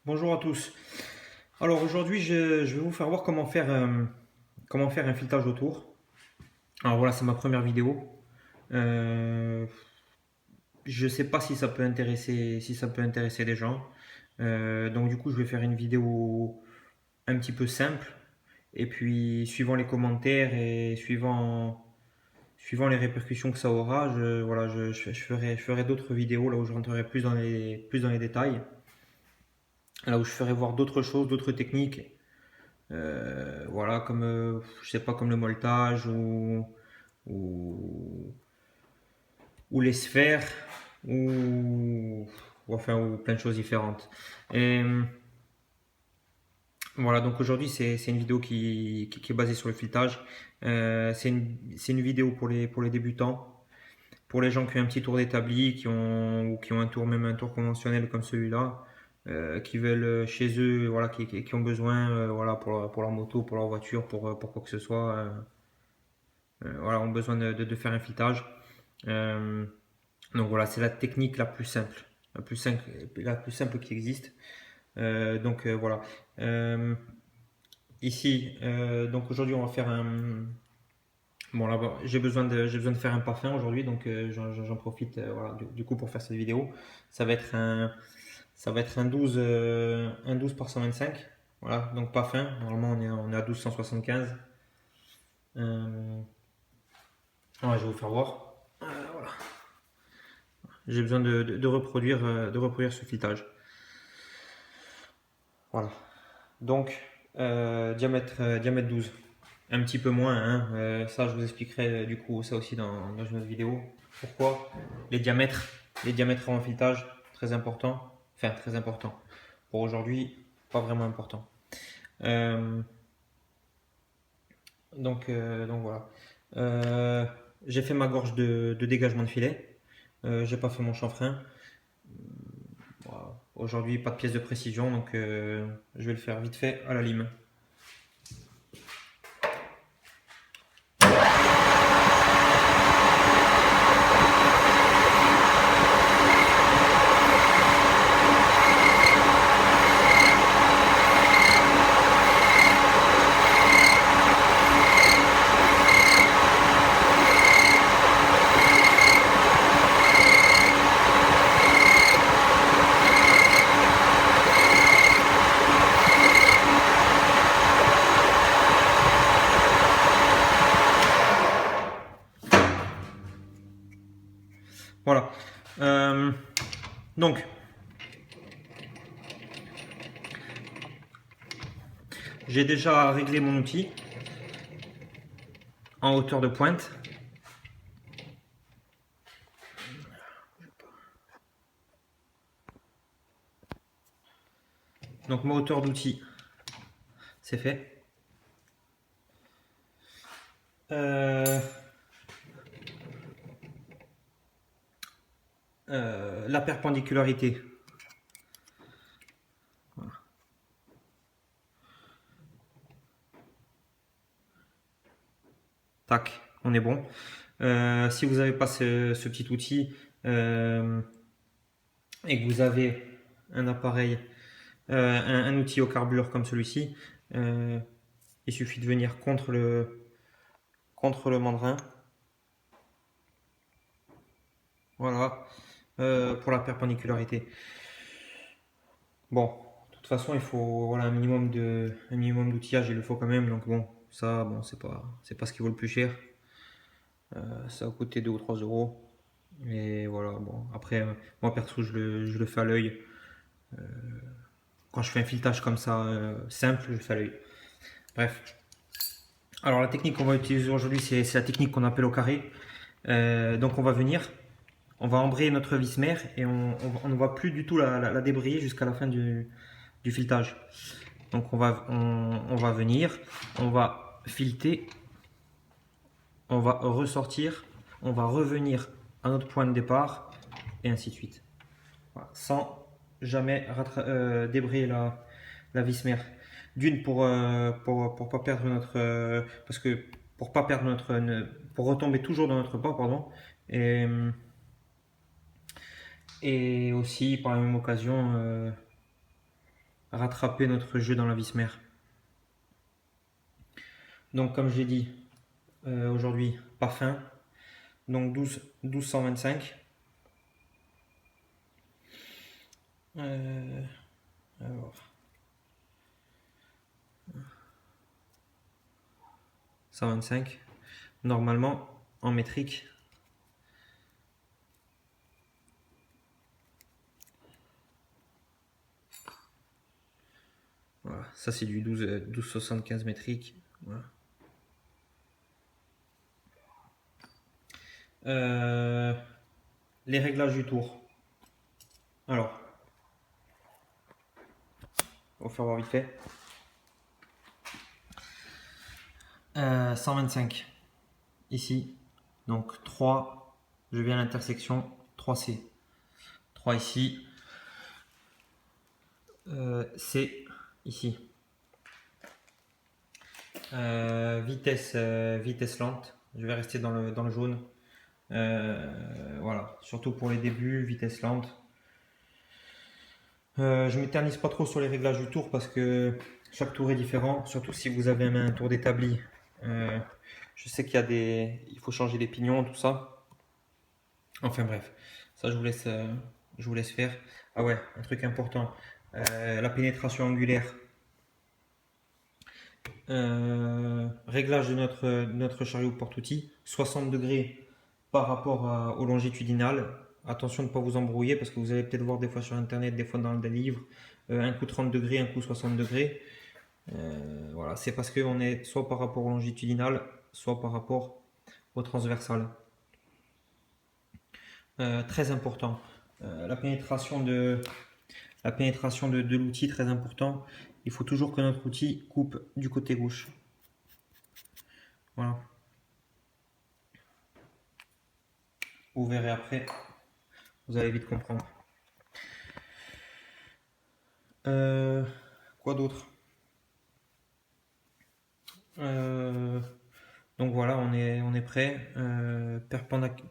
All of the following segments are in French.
Bonjour à tous. Alors aujourd'hui, je vais vous faire voir comment faire un filetage autour. Alors voilà, c'est ma première vidéo. Euh, je ne sais pas si ça peut intéresser des gens. Donc du coup, je vais faire une vidéo un petit peu simple. Et puis, suivant les commentaires et suivant les répercussions que ça aura, je ferai d'autres vidéos là où je rentrerai plus dans les détails. Là où je ferai voir d'autres choses, d'autres techniques. Voilà, comme je sais pas, comme le moltage ou, ou les sphères ou plein de choses différentes. Et voilà, donc aujourd'hui c'est une vidéo qui est basée sur le filetage. C'est une vidéo pour les débutants, pour les gens qui ont un petit tour d'établi, ou qui ont un tour, même un tour conventionnel comme celui-là, qui veulent chez eux, voilà, qui ont besoin, voilà, pour leur moto, pour leur voiture, pour quoi que ce soit. Voilà, ont besoin de faire un filetage. Euh, donc voilà, c'est la technique la plus simple, la plus simple qui existe. Voilà. Euh, Ici, donc aujourd'hui, on va faire un. Bon, là, j'ai besoin de faire un parfum aujourd'hui, donc j'en profite, voilà, du coup pour faire cette vidéo. Ça va être ça va être un 12 par 125. Voilà, donc parfum. Normalement, on est à 1275. Euh, ouais, je vais vous faire voir. Voilà. J'ai besoin de reproduire ce filetage. Voilà. Donc, diamètre 12. Un petit peu moins, hein. Ça, je vous expliquerai du coup ça aussi dans une autre vidéo. Pourquoi les diamètres en filetage, très important. Enfin, très important. Pour aujourd'hui, pas vraiment important. Euh, donc voilà. Euh, j'ai fait ma gorge de dégagement de filet. J'ai pas fait mon chanfrein. Voilà. Aujourd'hui, pas de pièce de précision, donc je vais le faire vite fait à la lime. Voilà. Euh, donc, j'ai déjà réglé mon outil en hauteur de pointe. Donc, ma hauteur d'outil, c'est fait. Euh, la perpendicularité. Tac, on est bon. Si vous n'avez pas ce petit outil et que vous avez un appareil, un outil au carbureur comme celui-ci, il suffit de venir contre le mandrin. Voilà, pour la perpendicularité. Bon, de toute façon, il faut voilà, un minimum d'outillage, il le faut quand même. Donc bon, ça, bon, c'est pas ce qui vaut le plus cher. Ça a coûté 2 ou 3 euros. Et voilà, bon, après, moi perso, je le fais à l'œil. Quand je fais un filetage comme ça, simple, je le fais à l'œil. Bref. Alors la technique qu'on va utiliser aujourd'hui, c'est la technique qu'on appelle au carré. Donc on va embrayer notre vis mère et on ne voit plus du tout la débrayer jusqu'à la fin du filetage. Donc on va venir, on va fileter, on va ressortir, on va revenir à notre point de départ et ainsi de suite. Voilà. Sans jamais débrayer la vis mère. D'une pour pas perdre notre parce que pour pas perdre pour retomber toujours dans notre pas, pardon, et, et aussi par la même occasion rattraper notre jeu dans la vis mère. Donc comme j'ai dit, aujourd'hui, pas fin. Donc 1225. Alors, 125. Normalement, en métrique, voilà, ça c'est du 12,75 métrique. Voilà. Les réglages du tour. Alors, on va faire voir vite fait. 125 ici. Donc 3, je viens à l'intersection 3C. 3 ici. C ici. Vitesse lente. Je vais rester dans le jaune. Voilà, surtout pour les débuts, vitesse lente. Je m'éternise pas trop sur les réglages du tour parce que chaque tour est différent, surtout si vous avez un tour d'établi. Je sais qu'il y a il faut changer les pignons, tout ça. Enfin bref, ça je vous laisse faire. Ah ouais, un truc important, la pénétration angulaire. Réglage de notre chariot porte-outils, 60 degrés par rapport au longitudinal. Attention de ne pas vous embrouiller parce que vous allez peut-être voir des fois sur internet, des fois dans des livres, un coup 30 degrés, un coup 60 degrés. Voilà, c'est parce qu'on est soit par rapport au longitudinal, soit par rapport au transversal. Très important. La pénétration de l'outil, très important. Il faut toujours que notre outil coupe du côté gauche. Voilà. Vous verrez après, vous allez vite comprendre. Quoi d'autre? Donc voilà, on est prêt.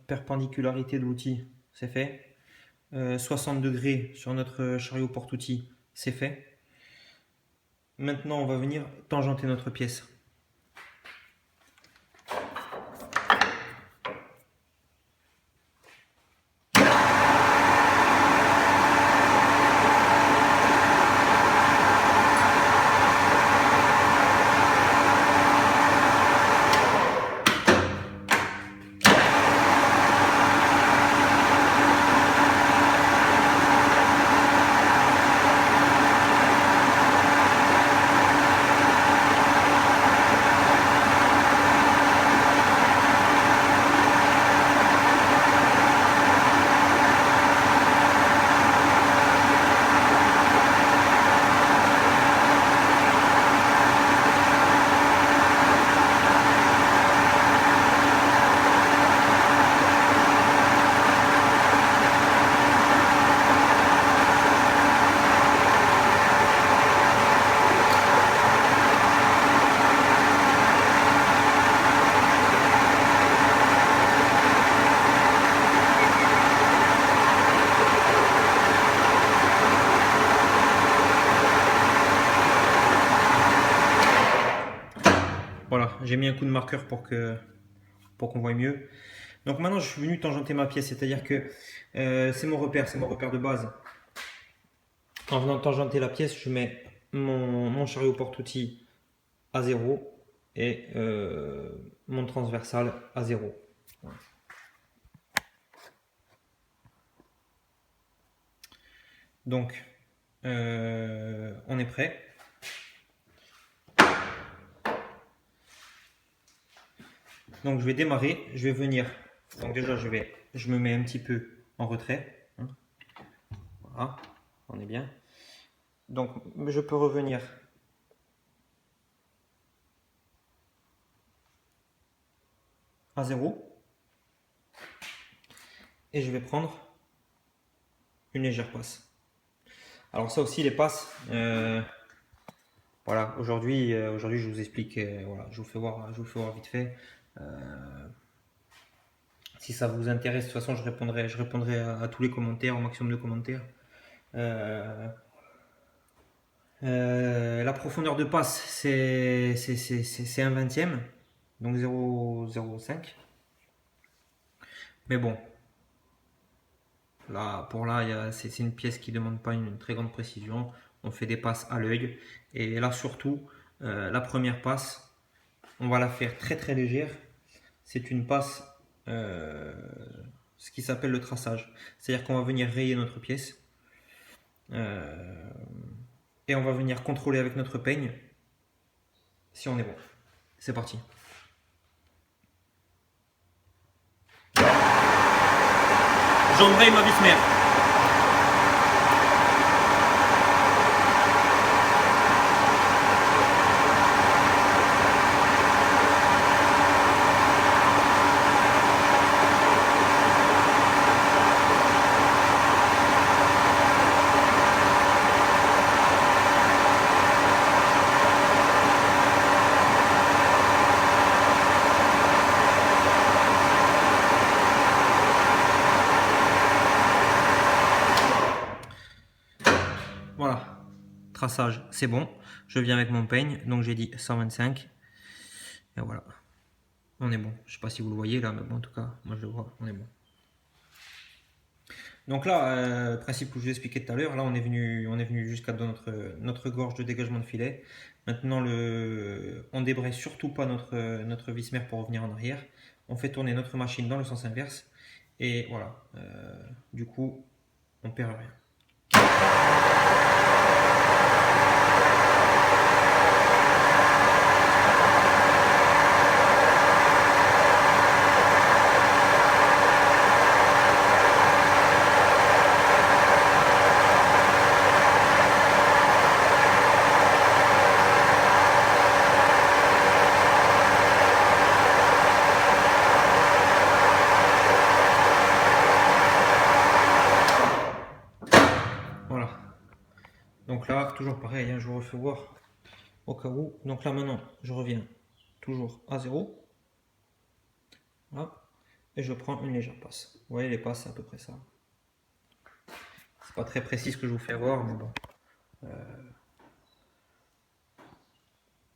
Perpendicularité de l'outil, c'est fait. 60 degrés sur notre chariot porte-outils, c'est fait. Maintenant, on va venir tangenter notre pièce. Voilà, j'ai mis un coup de marqueur pour qu'on voie mieux. Donc maintenant, je suis venu tangenter ma pièce, c'est-à-dire que c'est mon repère de base. En venant tangenter la pièce, je mets mon chariot porte-outils à 0 et mon transversal à 0. Voilà. Donc, on est prêt. Donc, je vais démarrer, je vais venir. Donc déjà, je me mets un petit peu en retrait. Voilà, on est bien. Donc, je peux revenir à 0 et je vais prendre une légère passe. Alors ça aussi, les passes, voilà, aujourd'hui, je vous explique, voilà, je vous fais voir vite fait. Si ça vous intéresse, de toute façon, je répondrai à tous les commentaires, au maximum de commentaires. La profondeur de passe, c'est un vingtième, donc 0,05. Mais bon, là, pour là, c'est une pièce qui ne demande pas une très grande précision. On fait des passes à l'œil. Et là, surtout, la première passe, on va la faire très très légère. C'est une passe, ce qui s'appelle le traçage. C'est-à-dire qu'on va venir rayer notre pièce. Et on va venir contrôler avec notre peigne si on est bon. C'est parti. J'embraye ma vis-mère. Voilà, traçage, c'est bon. Je viens avec mon peigne, donc j'ai dit 125. Et voilà, on est bon. Je sais pas si vous le voyez là, mais bon, en tout cas, moi je le vois, on est bon. Donc là, principe que je vous ai expliqué tout à l'heure, là on est venu jusqu'à notre gorge de dégagement de filet. Maintenant, on débraye surtout pas notre vis-mère pour revenir en arrière. On fait tourner notre machine dans le sens inverse. Et voilà, du coup, on perd rien. Voilà. Donc là, toujours pareil, hein, je vous refais voir au cas où. Donc là maintenant, je reviens toujours à 0. Voilà. Et je prends une légère passe. Vous voyez les passes, c'est à peu près ça. C'est pas très précis ce que je vous fais voir, mais bon.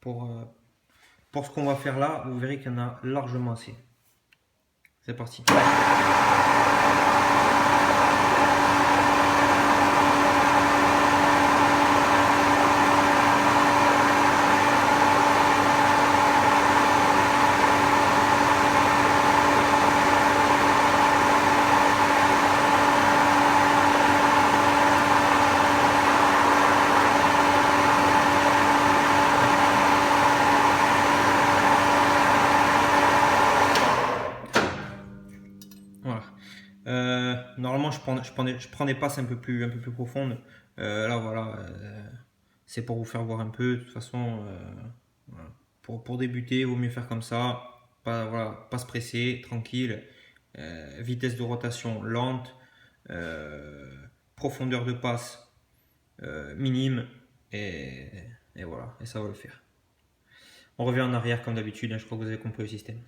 Pour ce qu'on va faire là, vous verrez qu'il y en a largement assez. C'est parti. Voilà. Normalement, je prends des passes un peu plus profondes. Là, voilà, c'est pour vous faire voir un peu. De toute façon, voilà. Pour débuter, il vaut mieux faire comme ça. Pas, voilà, pas se presser, tranquille. Vitesse de rotation lente. Profondeur de passe minime. Et, et voilà, et ça va le faire. On revient en arrière comme d'habitude, hein, je crois que vous avez compris le système.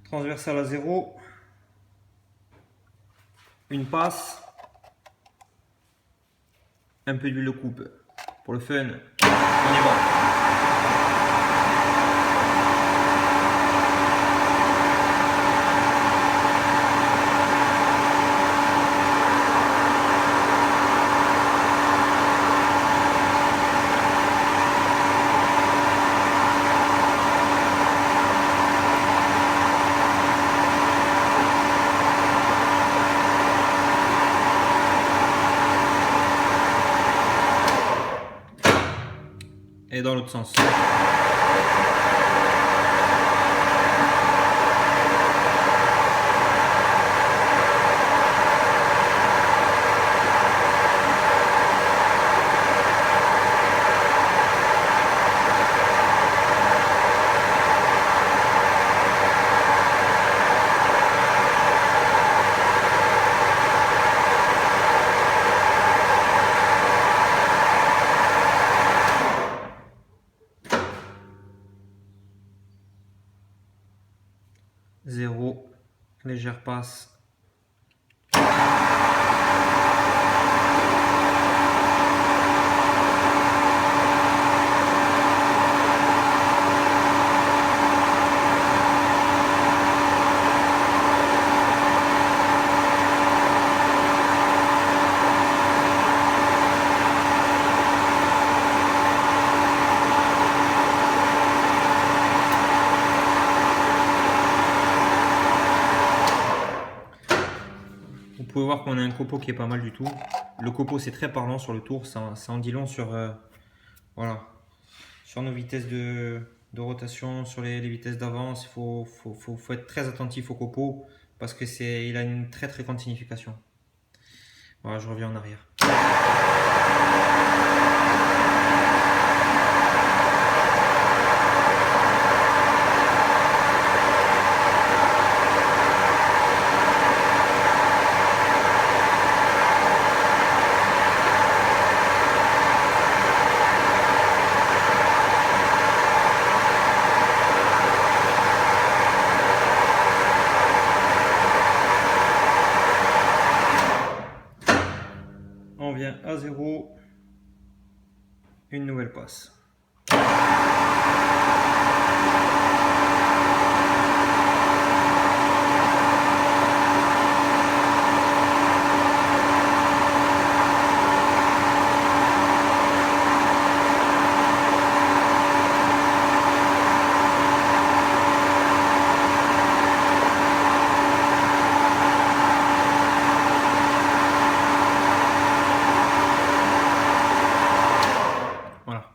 Transversale à 0, une passe, un peu d'huile de coupe. Pour le fun, on y va. Et dans l'autre sens. légère passe. Vous pouvez voir qu'on a un copeau qui est pas mal du tout. Le copeau c'est très parlant sur le tour, ça en dit long sur, voilà, sur nos vitesses de rotation, sur les vitesses d'avance. Faut être très attentif au copeau parce que il a une très très grande signification. Voilà, je reviens en arrière. On vient à 0, une nouvelle passe. Voilà.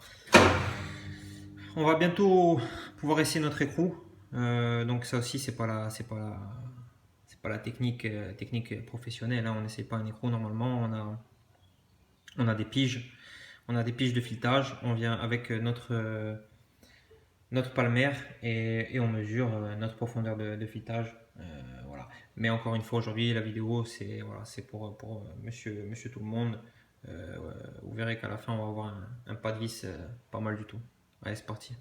On va bientôt pouvoir essayer notre écrou. Donc ça aussi c'est pas la technique professionnelle, hein. On n'essaie pas un écrou normalement. On a des piges, de filetage. On vient avec notre palmaire et on mesure notre profondeur de filetage. Voilà. Mais encore une fois aujourd'hui la vidéo c'est voilà, c'est pour monsieur tout le monde. Vous verrez qu'à la fin on va avoir un pas de vis pas mal du tout. Allez, c'est parti.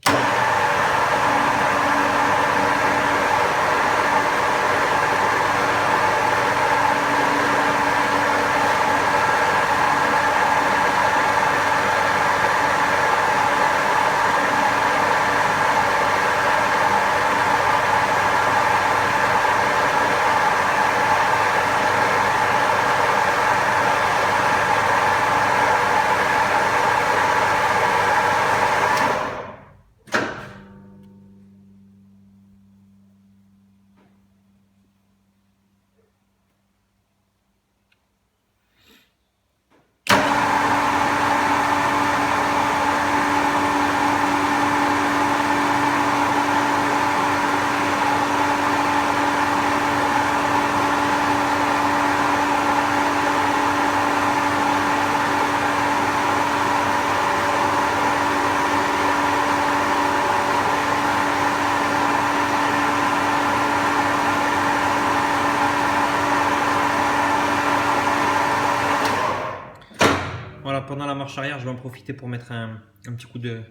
Voilà, pendant la marche arrière, je vais en profiter pour mettre un petit coup de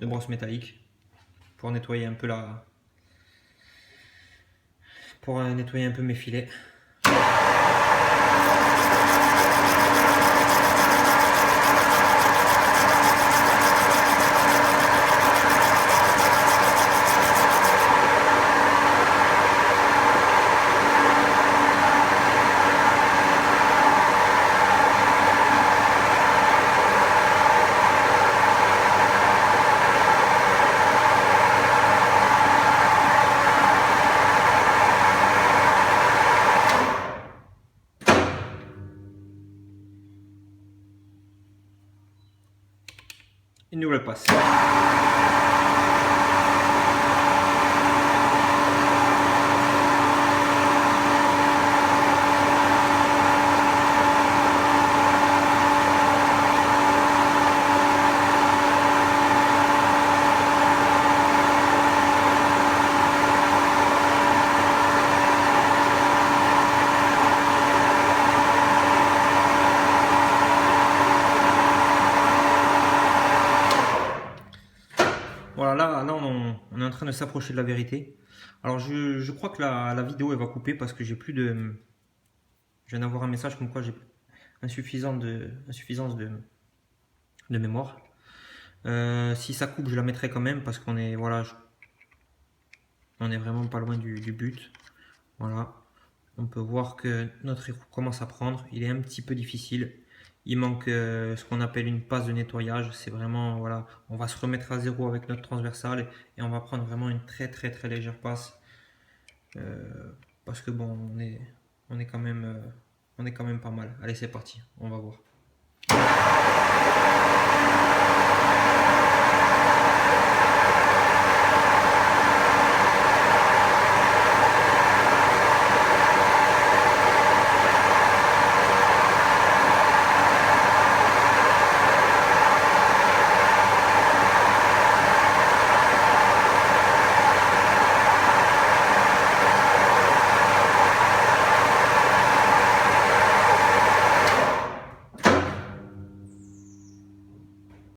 brosse métallique pour nettoyer un peu nettoyer un peu mes filets. Une nouvelle passe. Voilà, là on est en train de s'approcher de la vérité. Alors je crois que la vidéo elle va couper parce que j'ai plus de. Je viens d'avoir un message comme quoi j'ai insuffisance de mémoire. Si ça coupe, je la mettrai quand même parce qu'on est voilà, on est vraiment pas loin du but. Voilà. On peut voir que notre écrou commence à prendre. Il est un petit peu difficile. Il manque ce qu'on appelle une passe de nettoyage. C'est vraiment, voilà, on va se remettre à zéro avec notre transversale et on va prendre vraiment une très très très légère passe. Parce que bon, on est quand même pas mal. Allez, c'est parti, on va voir.